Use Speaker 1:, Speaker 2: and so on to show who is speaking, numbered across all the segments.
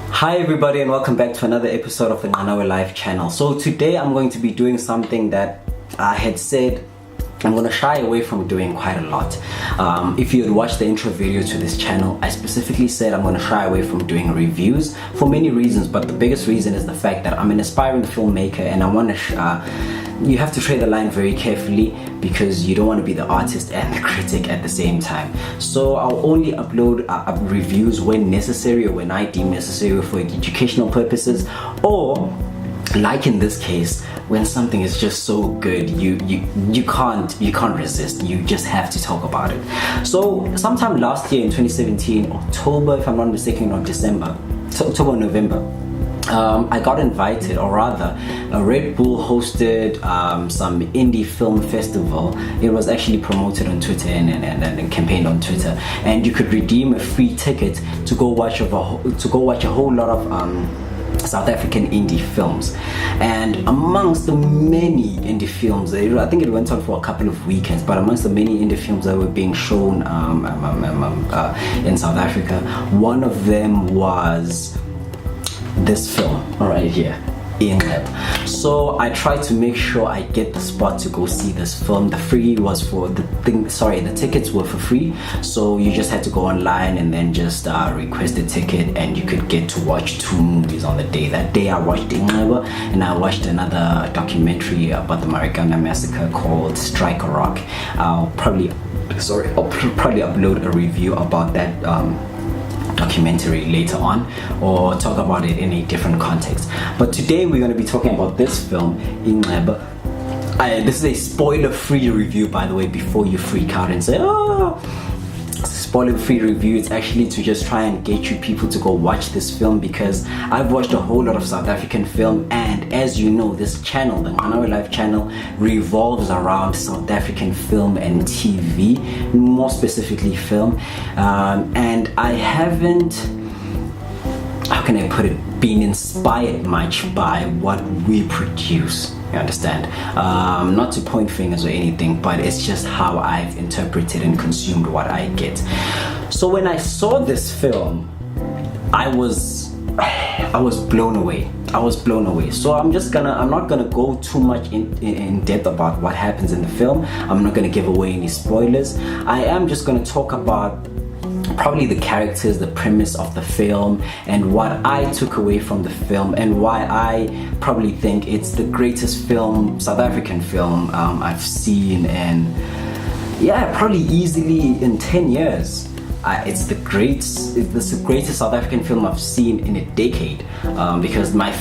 Speaker 1: Hi everybody and welcome back to another episode of the Nganawe Life channel. So today I'm going to be doing something that I had said I'm going to shy away from doing quite a lot. If you had watched the intro video to this channel, I specifically said I'm going to shy away from doing reviews for many reasons, but the biggest reason is the fact that I'm an aspiring filmmaker and I want to you have to tread the line very carefully because you don't want to be the artist and the critic at the same time. So I'll only upload reviews when necessary or when I deem necessary for educational purposes, or like in this case, when something is just so good you can't resist, you just have to talk about it. So sometime last year in 2017, October if I'm not mistaken, or December, October, November, I got invited, or rather Red Bull hosted some indie film festival. It was actually promoted on Twitter and campaigned on Twitter, and you could redeem a free ticket to go watch a whole lot of South African indie films. And amongst the many indie films, I think it went on for a couple of weekends, but amongst the many indie films that were being shown in South Africa, one of them was this film right here, Inxeba. So I tried to make sure I get the spot to go see this film. The tickets were for free, so you just had to go online and then just request a ticket and you could get to watch 2 movies on the day. That day I watched Inxeba and I watched another documentary about the Marikana massacre called Strike a Rock. I'll probably upload a review about that documentary later on, or talk about it in a different context. But today we're going to be talking about this film, Inxeba. This is a spoiler-free review, by the way, before you freak out and say, oh, spoiler-free review. It's actually to just try and get you people to go watch this film, because I've watched a whole lot of South African film, and as you know, this channel, the Nganawe Life channel, revolves around South African film and TV, more specifically film, and I haven't, how can I put it, been inspired much by what we produce. You understand? Not to point fingers or anything, but it's just how I've interpreted and consumed what I get. So when I saw this film, I was blown away. I was blown away. So I'm not gonna go too much in depth about what happens in the film. I'm not gonna give away any spoilers. I am just gonna talk about probably the characters, the premise of the film, and what I took away from the film, and why I probably think it's the greatest film, South African film, I've seen, and yeah, probably easily in 10 years. It's the greatest South African film I've seen in a decade, because my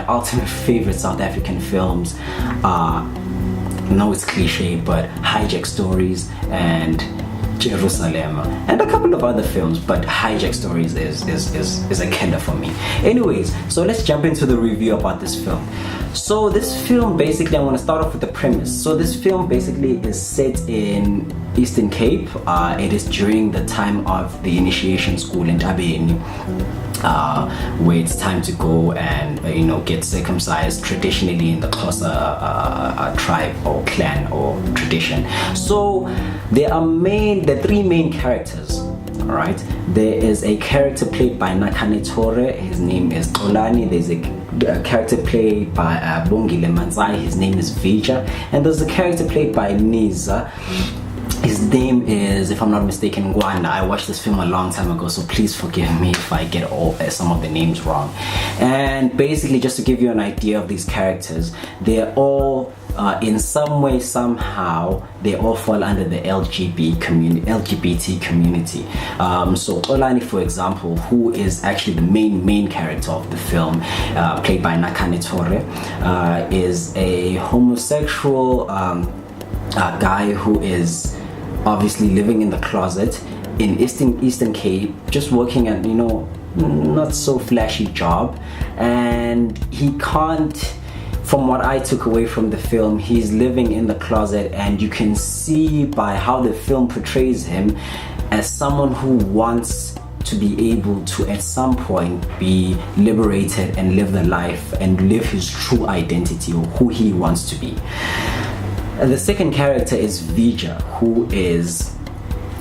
Speaker 1: ultimate favorite South African films are, no, it's cliche, but Hijack Stories and Jerusalem, and a couple of other films, but Hijack Stories is a killer for me. Anyways, so let's jump into the review about this film. So this film, basically, I want to start off with the premise. So this film basically is set in Eastern Cape. It is during the time of the initiation school in Tabeni, where it's time to go and get circumcised traditionally in the Xhosa tribe or clan or tradition. So there are 3 main characters. All right, there is a character played by Nakane Tore, his name is Xolani. There's a character played by Bongile Manzai, his name is Vija, and there's a character played by Niza. His name is, if I'm not mistaken, Gwanda. I watched this film a long time ago, so please forgive me if I get some of the names wrong. And basically, just to give you an idea of these characters, they're all in some way, somehow, they all fall under the LGBT community. So Olani, for example, who is actually the main character of the film, played by Nakane Tore, is a homosexual guy who is obviously living in the closet in Eastern Cape, just working at not so flashy job, and he can't, from what I took away from the film, he's living in the closet, and you can see by how the film portrays him as someone who wants to be able to at some point be liberated and live the life and live his true identity, or who he wants to be. And the second character is Vija, who is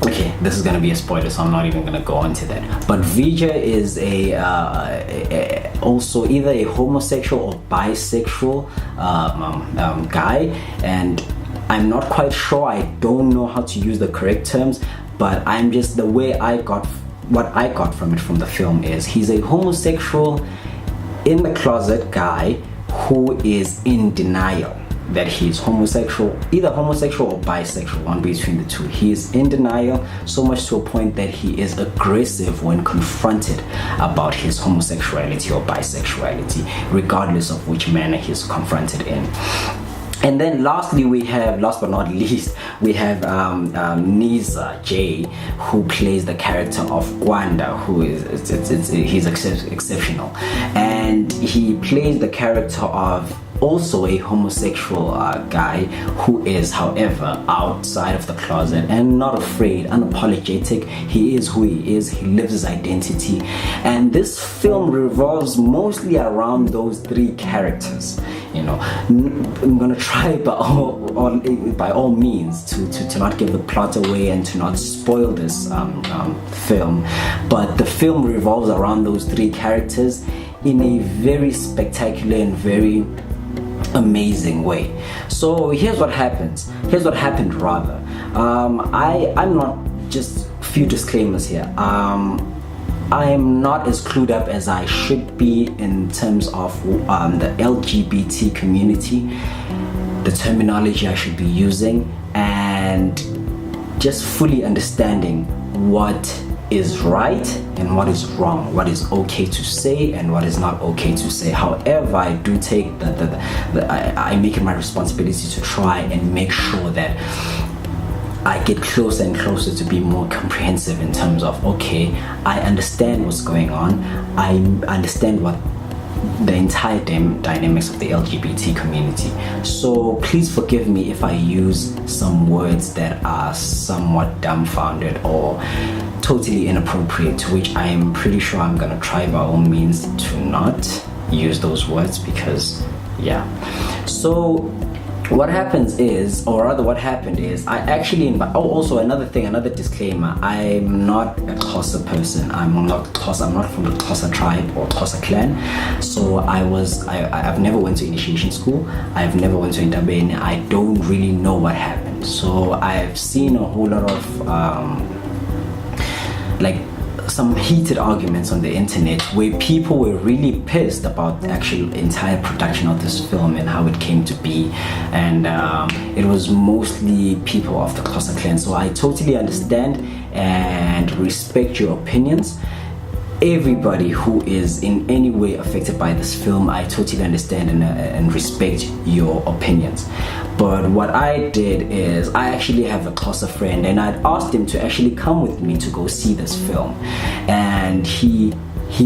Speaker 1: okay, this is gonna be a spoiler, so I'm not even gonna go into that. But Vijay is also either a homosexual or bisexual guy, and I'm not quite sure. I don't know how to use the correct terms, but I'm just, the way what I got from it, from the film, is he's a homosexual in the closet guy who is in denial that he's homosexual, either homosexual or bisexual, one between the two. He is in denial, so much to a point that he is aggressive when confronted about his homosexuality or bisexuality, regardless of which manner he's confronted in. And then lastly, we have, last but not least, we have Niza J, who plays the character of Gwanda, who is he's exceptional, and he plays the character of also a homosexual guy who is, however, outside of the closet and not afraid, unapologetic. He is who he is. He lives his identity, and this film revolves mostly around those three characters. You know, I'm gonna try by all means to not give the plot away and to not spoil this film, but the film revolves around those three characters in a very spectacular and very amazing way. So here's what happened rather. I'm not, just a few disclaimers here. I am not as clued up as I should be in terms of the LGBT community, the terminology I should be using, and just fully understanding what is right and what is wrong, what is okay to say and what is not okay to say. However, I do take I make it my responsibility to try and make sure that I get closer and closer to be more comprehensive in terms of, okay, I understand what's going on, I understand what the entire dynamics of the LGBT community. So please forgive me if I use some words that are somewhat dumbfounded or totally inappropriate, to which I am pretty sure I'm gonna try by all means to not use those words, because yeah. So what happens is, or rather what happened is, I actually also another disclaimer, I'm not a Xhosa person. I'm not from the Xhosa tribe or Xhosa clan. So I've never went to initiation school, I've never went to Indabeni. I don't really know what happened. So I've seen a whole lot of like some heated arguments on the internet where people were really pissed about the actual entire production of this film and how it came to be, and it was mostly people of the Xhosa clan. So I totally understand and respect your opinions. Everybody who is in any way affected by this film, I totally understand and respect your opinions. But what I did is, I actually have a Xhosa friend, and I'd asked him to actually come with me to go see this film, and he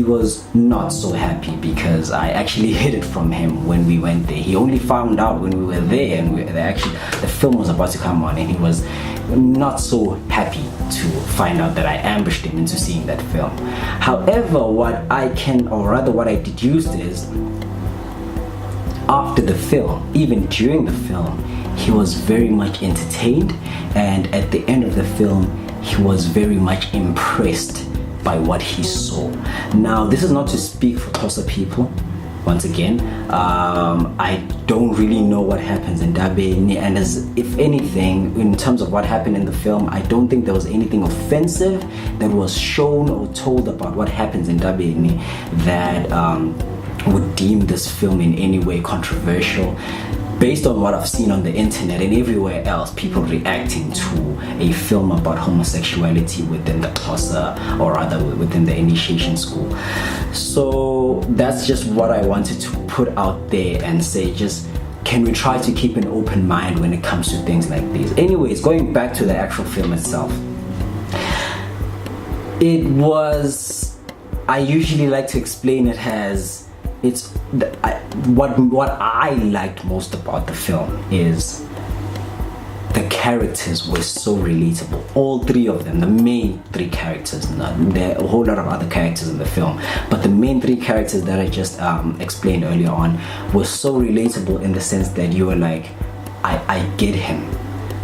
Speaker 1: was not so happy because I actually hid it from him when we went there. He only found out when we were there and the film was about to come on, and he was not so happy to find out that I ambushed him into seeing that film. However, what I deduced is, after the film, even during the film, he was very much entertained, and at the end of the film, he was very much impressed by what he saw. Now, this is not to speak for Xhosa people. Once again, I don't really know what happens in Dabeni, and if anything, in terms of what happened in the film, I don't think there was anything offensive that was shown or told about what happens in Dabeni that would deem this film in any way controversial. Based on what I've seen on the internet and everywhere else, people reacting to a film about homosexuality within the Xhosa, or rather within the initiation school. So that's just what I wanted to put out there and say, just can we try to keep an open mind when it comes to things like these. Anyways, going back to the actual film itself, it was, I usually like to explain it as, what I liked most about the film is the characters were so relatable. All three of them, the main three characters, there are a whole lot of other characters in the film, but the main three characters that I just explained earlier on were so relatable, in the sense that you were like, I get him.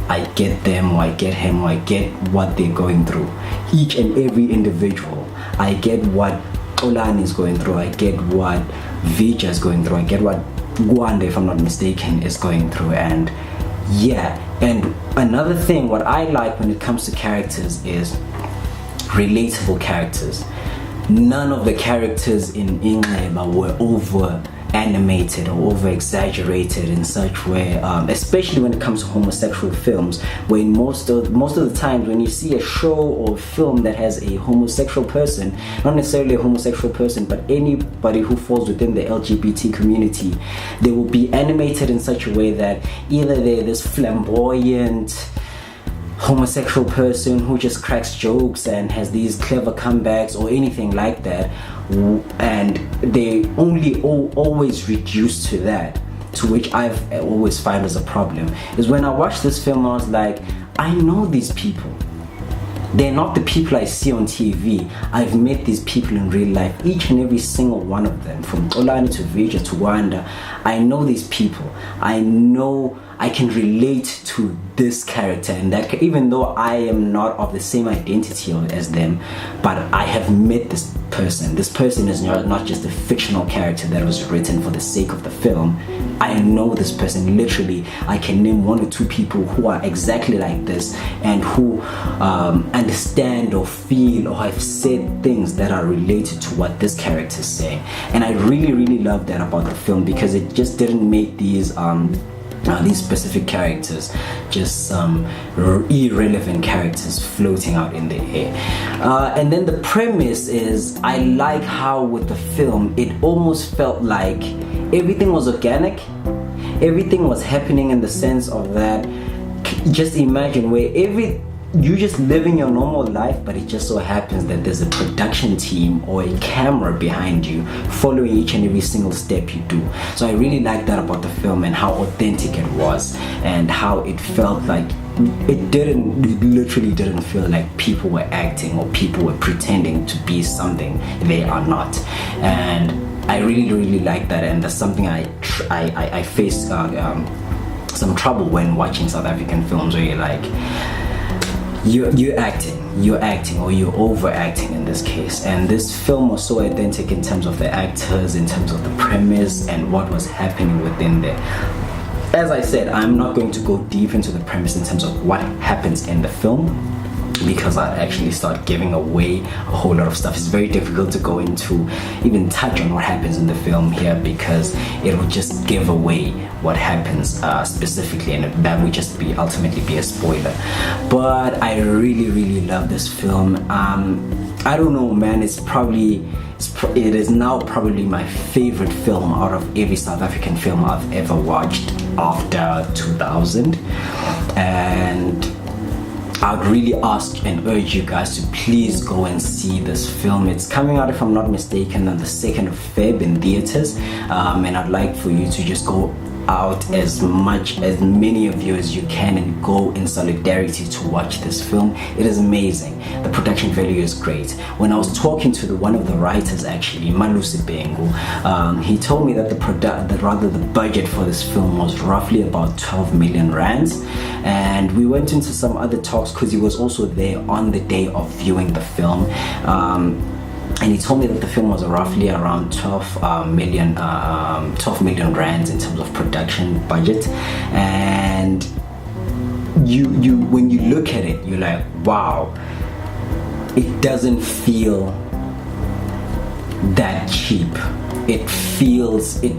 Speaker 1: I get them, or I get him, or I get what they're going through. Each and every individual, I get what Olan is going through, I get what Vija is going through, I get what Gwanda, if I'm not mistaken, is going through. And yeah, and another thing, what I like when it comes to characters is relatable characters. None of the characters in Inxeba were over animated or over exaggerated in such way, especially when it comes to homosexual films, where most of the times when you see a show or film that has a homosexual person, not necessarily a homosexual person, but anybody who falls within the LGBT community, they will be animated in such a way that either they're this flamboyant homosexual person who just cracks jokes and has these clever comebacks or anything like that, and they only always reduce to that, to which I've always find as a problem. Is when I watched this film, I was like, I know these people. They're not the people I see on TV. I've met these people in real life, each and every single one of them, from Olani to Vija to Wanda. I know these people. I know I can relate to this character, and that even though I am not of the same identity as them, but I have met this person. This person is not just a fictional character that was written for the sake of the film. I know this person. Literally, I can name one or two people who are exactly like this and who understand or feel or have said things that are related to what this character is saying. And I really love that about the film, because it just didn't make these specific characters just some irrelevant characters floating out in the air. And then the premise is, I like how with the film it almost felt like everything was organic, everything was happening in the sense of that, just imagine where you just living your normal life, but it just so happens that there's a production team or a camera behind you following each and every single step you do. So I really like that about the film, and how authentic it was, and how it felt like it literally didn't feel like people were acting or people were pretending to be something they are not. And I really like that, and that's something I face some trouble when watching South African films, where you're like, you're acting or you're overacting in this case. And this film was so authentic in terms of the actors, in terms of the premise and what was happening within there. As I said, I'm not going to go deep into the premise in terms of what happens in the film, because I'd actually start giving away a whole lot of stuff. It's very difficult to go into, even touch on what happens in the film here, because it will just give away what happens specifically, and that would just ultimately be a spoiler. But I really love this film. I don't know, man, it is now probably my favorite film out of every South African film I've ever watched after 2000. And I'd really ask and urge you guys to please go and see this film. It's coming out, if I'm not mistaken, on the 2nd of Feb in theaters, and I'd like for you to just go out as many of you as you can and go in solidarity to watch this film. It is amazing. The production value is great. When I was talking to one of the writers, actually, Malusi Bengu, he told me that the budget for this film was roughly about 12 million rands. And we went into some other talks, because he was also there on the day of viewing the film. And he told me that the film was roughly around 12 million rands in terms of production budget. And when you look at it, you're like, wow, it doesn't feel that cheap. It feels it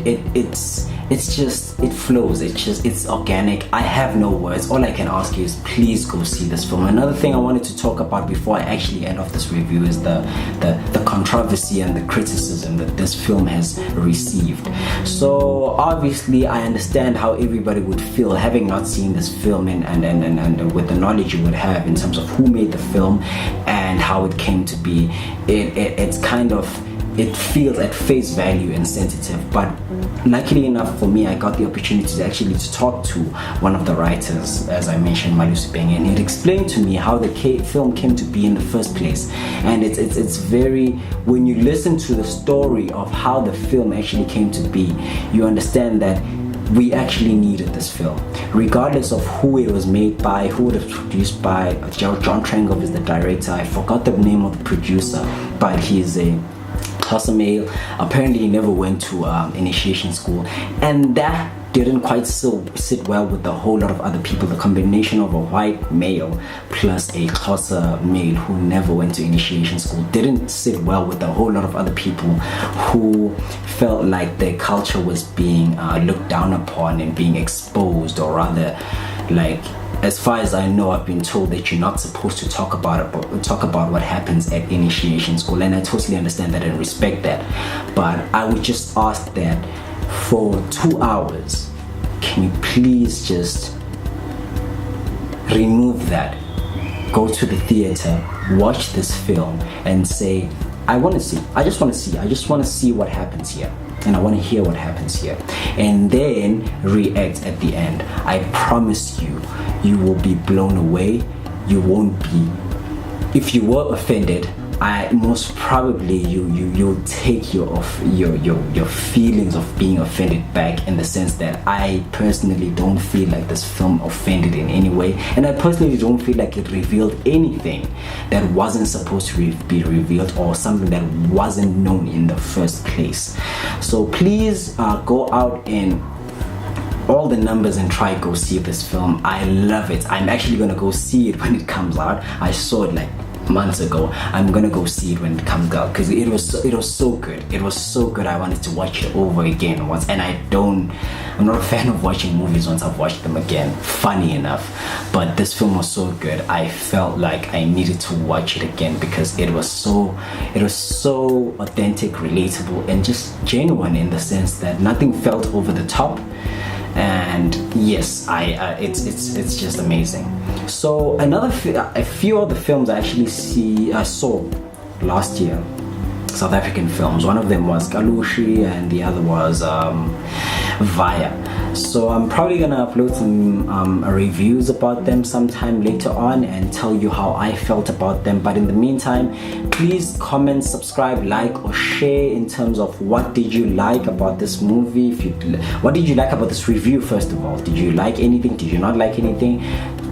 Speaker 1: flows. It's organic. I have no words. All I can ask you is please go see this film. Another thing I wanted to talk about before I actually end off this review is the controversy and the criticism that this film has received. So obviously I understand how everybody would feel having not seen this film, and with the knowledge you would have in terms of who made the film and how it came to be. It's kind of, it feels at face value insensitive, but luckily enough for me, I got the opportunity to talk to one of the writers, as I mentioned, Malusi Bengu, and he explained to me how the film came to be in the first place. And it's very, when you listen to the story of how the film actually came to be, you understand that we actually needed this film, regardless of who it was made by, who it was produced by. John Trengov is the director. I forgot the name of the producer, but he's a Xhosa male. Apparently he never went to initiation school, and that didn't quite sit well with a whole lot of other people. The combination of a white male plus a Xhosa male who never went to initiation school didn't sit well with a whole lot of other people who felt like their culture was being looked down upon and being exposed, or rather, like, as far as I know, I've been told that you're not supposed to talk about what happens at initiation school, and I totally understand that and respect that. But I would just ask that for 2 hours, can you please just remove that? Go to the theater, watch this film, and say, I just want to see what happens here, and I want to hear what happens here, and then react at the end. I promise you, you will be blown away. You won't be, if you were offended, I most probably you'll take your feelings of being offended back, in the sense that I personally don't feel like this film offended in any way, and I personally don't feel like it revealed anything that wasn't supposed to be revealed, or something that wasn't known in the first place. So please go out in all the numbers and try go see this film. I love it. I'm actually gonna go see it when it comes out. I saw it like months ago. I'm gonna go see it when it comes out, because it was so good. It was so good. I wanted to watch it over again once, and I'm not a fan of watching movies once I've watched them again, funny enough. But this film was so good, I felt like I needed to watch it again, because it was so authentic, relatable, and just genuine, in the sense that nothing felt over the top. And yes, it's just amazing. So a few other films I saw last year, South African films. One of them was Kalushi, and the other was Vaya. So I'm probably gonna upload some reviews about them sometime later on, and tell you how I felt about them. But in the meantime, please comment, subscribe, like, or share in terms of what did you like about this movie. What did you like about this review? First of all, did you like anything? Did you not like anything?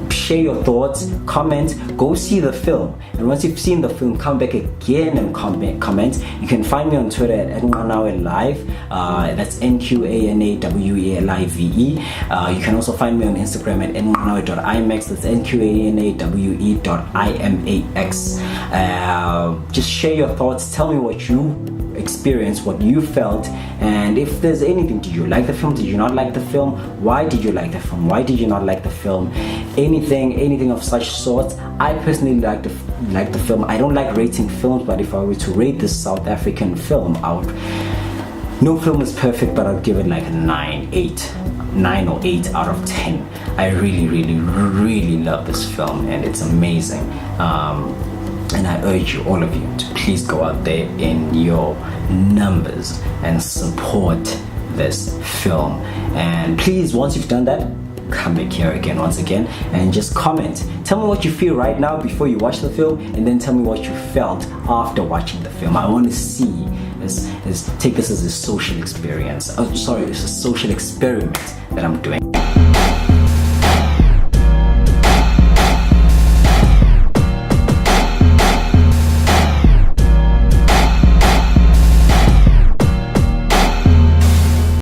Speaker 1: Share your thoughts, comment, go see the film, and once you've seen the film, come back again and comment. You can find me on Twitter at @NQANAWELIVE, that's NQANAWELIVE. You can also find me on Instagram at nqanawe.imax, that's NQANAWE.IMAX. Just share your thoughts, tell me what you experienced, what you felt, and if there's anything. Did you like the film? Did you not like the film? Why did you like the film? Why did you not like the film? Anything of such sorts. I personally like the film. I don't like rating films, but if I were to rate this South African film, no film is perfect, but I'd give it like a 9 or 8 out of 10. I really love this film, and it's amazing. And I urge you, all of you, to please go out there in your numbers and support this film. And please, once you've done that, come back here again once again and just comment. Tell me what you feel right now before you watch the film, and then tell me what you felt after watching the film. I want to see take this as a social experience. It's a social experiment that I'm doing.